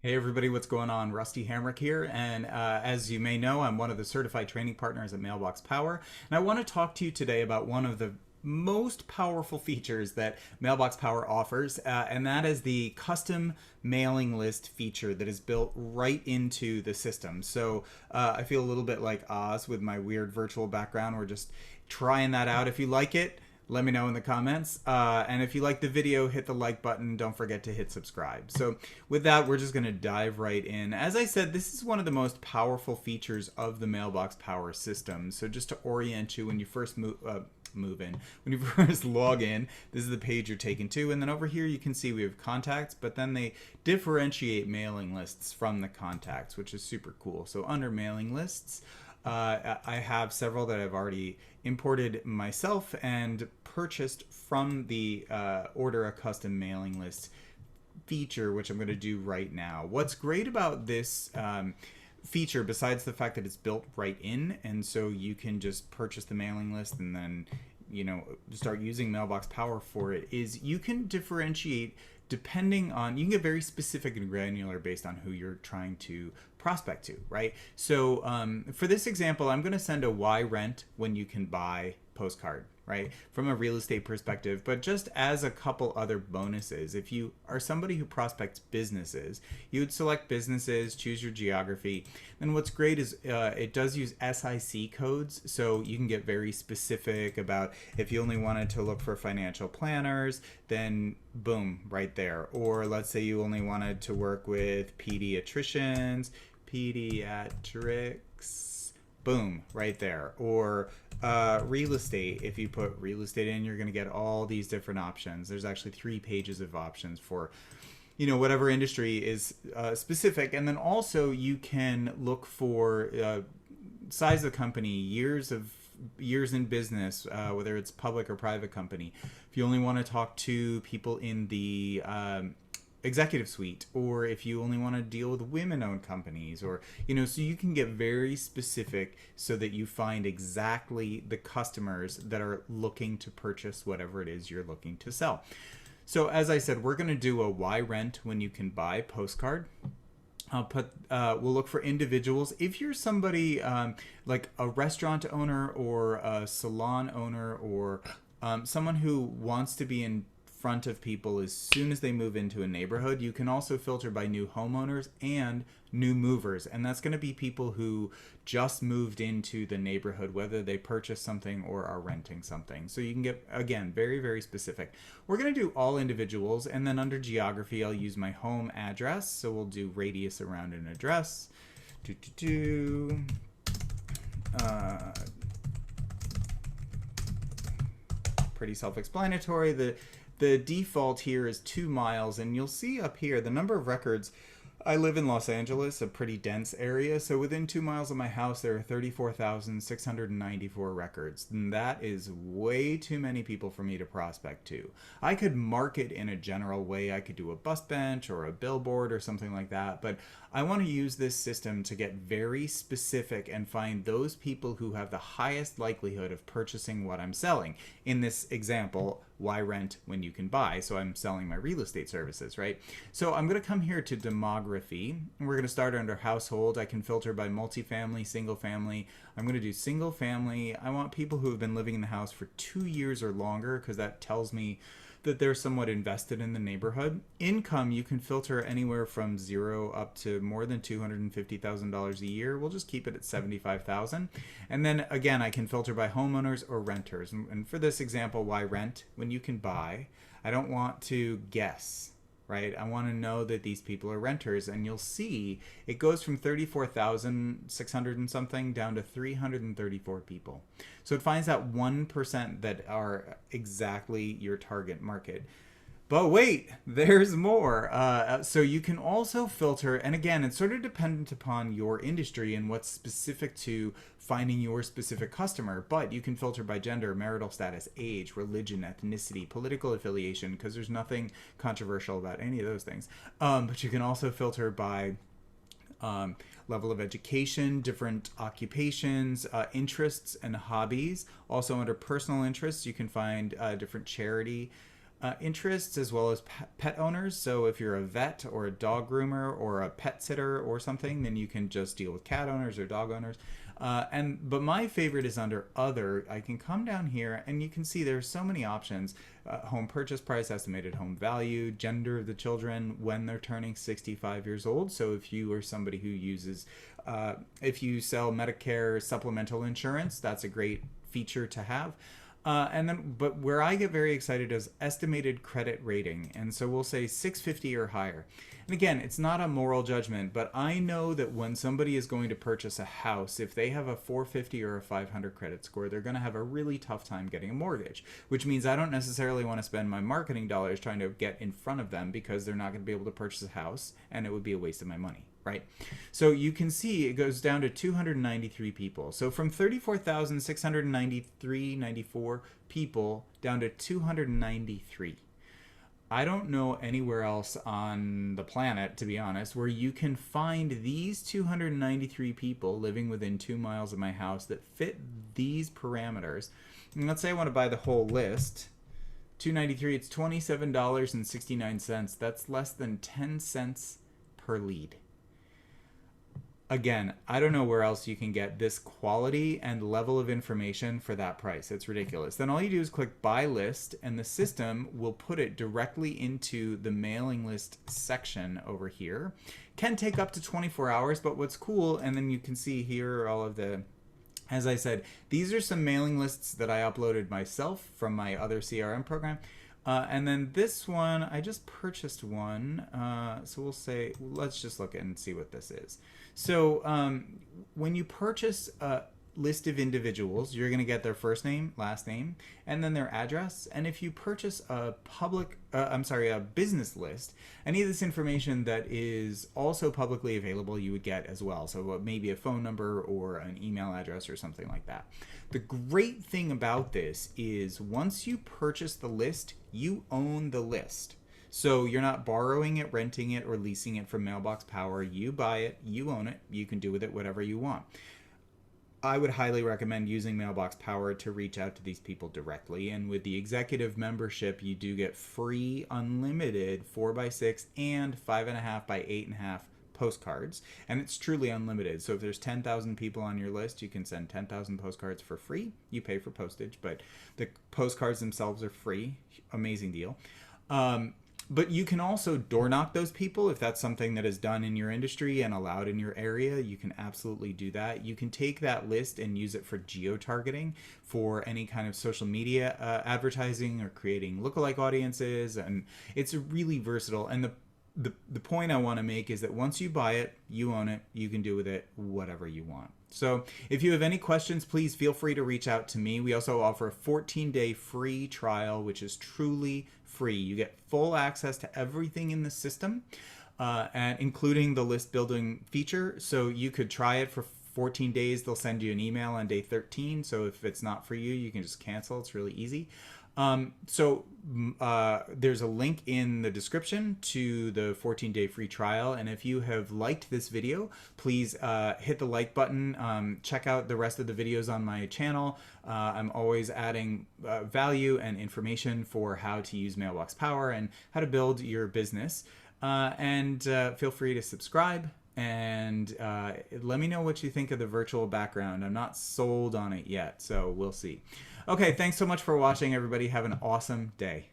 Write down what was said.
Hey everybody, what's going on? Rusty Hamrick here, and as you may know, I'm one of the certified training partners at Mailbox Power, and I want to talk to you today about one of the most powerful features that Mailbox Power offers, and that is the custom mailing list feature that is built right into the system. So I feel a little bit like Oz with my weird virtual background. We're just trying that out. If you like it, let me know in the comments. And if you like the video, hit the like button. Don't forget to hit subscribe. So with that, we're just going to dive right in. As I said, this is one of the most powerful features of the Mailbox Power system. So just to orient you when you first move in, when you first log in, this is the page you're taken to. And then over here, you can see we have contacts, but then they differentiate mailing lists from the contacts, which is super cool. So under mailing lists, I have several that I've already imported myself and purchased from the order a custom mailing list feature, which I'm going to do right now. What's great about this feature, besides the fact that it's built right in, and so you can just purchase the mailing list and then start using Mailbox Power for it, is you can differentiate depending on, you can get very specific and granular based on who you're trying to prospect to, right? So for this example, I'm going to send a why rent when you can buy postcard, right? From a real estate perspective, but just as a couple other bonuses, if you are somebody who prospects businesses, you would select businesses, choose your geography. And what's great is it does use SIC codes, so you can get very specific about if you only wanted to look for financial planners, then boom, right there. Or let's say you only wanted to work with pediatricians, pediatrics, boom, right there. Or real estate, if you put real estate in, you're going to get all these different options. There's actually 3 pages of options for whatever industry is specific. And then also you can look for size of company, years in business, whether it's public or private company. If you only want to talk to people in the executive suite, or if you only want to deal with women-owned companies, or so you can get very specific so that you find exactly the customers that are looking to purchase whatever it is you're looking to sell. So as I said, we're going to do a why rent when you can buy postcard. We'll look for individuals. If you're somebody like a restaurant owner or a salon owner, or someone who wants to be in front of people as soon as they move into a neighborhood, you can also filter by new homeowners and new movers, and that's going to be people who just moved into the neighborhood, whether they purchased something or are renting something. So you can get, again, very, very specific. We're going to do all individuals, and then under geography, I'll use my home address. So we'll do radius around an address. Pretty self-explanatory. The default here is 2 miles, and you'll see up here the number of records. I live in Los Angeles, a pretty dense area, so within 2 miles of my house there are 34,694 records, and that is way too many people for me to prospect to. I could market in a general way. I could do a bus bench or a billboard or something like that, but I want to use this system to get very specific and find those people who have the highest likelihood of purchasing what I'm selling. In this example, why rent when you can buy? So I'm selling my real estate services, right? So I'm going to come here to demography, and we're going to start under household. I can filter by multifamily, single family. I'm going to do single family. I want people who have been living in the house for 2 years or longer, because that tells me that they're somewhat invested in the neighborhood. Income, you can filter anywhere from 0 up to more than $250,000 a year. We'll just keep it at $75,000. And then again, I can filter by homeowners or renters. And for this example, why rent when you can buy? I don't want to guess, right? I want to know that these people are renters, and you'll see it goes from 34,600 and something down to 334 people. So it finds that 1% that are exactly your target market. But wait, there's more. So you can also filter, and again, it's sort of dependent upon your industry and what's specific to finding your specific customer, but you can filter by gender, marital status, age, religion, ethnicity, political affiliation, because there's nothing controversial about any of those things. But you can also filter by level of education, different occupations, interests and hobbies. Also under personal interests, you can find different charity interests as well as pet owners. So if you're a vet or a dog groomer or a pet sitter or something, then you can just deal with cat owners or dog owners. But my favorite is under other. I can come down here and you can see there's so many options. Home purchase price, estimated home value, gender of the children when they're turning 65 years old. So if you are somebody who uses, if you sell Medicare supplemental insurance, that's a great feature to have. But where I get very excited is estimated credit rating. And so we'll say 650 or higher. And again, it's not a moral judgment, but I know that when somebody is going to purchase a house, if they have a 450 or a 500 credit score, they're going to have a really tough time getting a mortgage, which means I don't necessarily want to spend my marketing dollars trying to get in front of them because they're not going to be able to purchase a house and it would be a waste of my money. Right? So you can see it goes down to 293 people. So from 34,694 people down to 293. I don't know anywhere else on the planet, to be honest, where you can find these 293 people living within 2 miles of my house that fit these parameters. And let's say I want to buy the whole list. 293, it's $27.69. That's less than 10 cents per lead. Again, I don't know where else you can get this quality and level of information for that price. It's ridiculous. Then all you do is click buy list and the system will put it directly into the mailing list section over here. Can take up to 24 hours, but what's cool, and then you can see here are all of the, as I said, these are some mailing lists that I uploaded myself from my other CRM program. And then this one, I just purchased one. So we'll say, let's just look at and see what this is. So when you purchase a list of individuals, you're going to get their first name, last name, and then their address. And if you purchase a a business list, any of this information that is also publicly available, you would get as well. So maybe a phone number or an email address or something like that. The great thing about this is once you purchase the list, you own the list. So you're not borrowing it, renting it, or leasing it from Mailbox Power. You buy it, you own it, you can do with it whatever you want. I would highly recommend using Mailbox Power to reach out to these people directly. And with the executive membership, you do get free unlimited 4x6 and 5.5 by 8.5 postcards. And it's truly unlimited. So if there's 10,000 people on your list, you can send 10,000 postcards for free. You pay for postage, but the postcards themselves are free. Amazing deal. But you can also door knock those people if that's something that is done in your industry and allowed in your area. You can absolutely do that. You can take that list and use it for geo-targeting for any kind of social media advertising or creating lookalike audiences. And it's really versatile. And the point I want to make is that once you buy it, you own it, you can do with it whatever you want. So if you have any questions, please feel free to reach out to me. We also offer a 14-day free trial, which is truly free. You get full access to everything in the system, and including the list building feature. So you could try it for 14 days. They'll send you an email on day 13. So if it's not for you, you can just cancel. It's really easy. There's a link in the description to the 14-day free trial. And if you have liked this video, please hit the like button. Check out the rest of the videos on my channel. I'm always adding value and information for how to use Mailbox Power and how to build your business. Feel free to subscribe. And let me know what you think of the virtual background. I'm not sold on it yet, so we'll see. Okay, thanks so much for watching, everybody. Have an awesome day.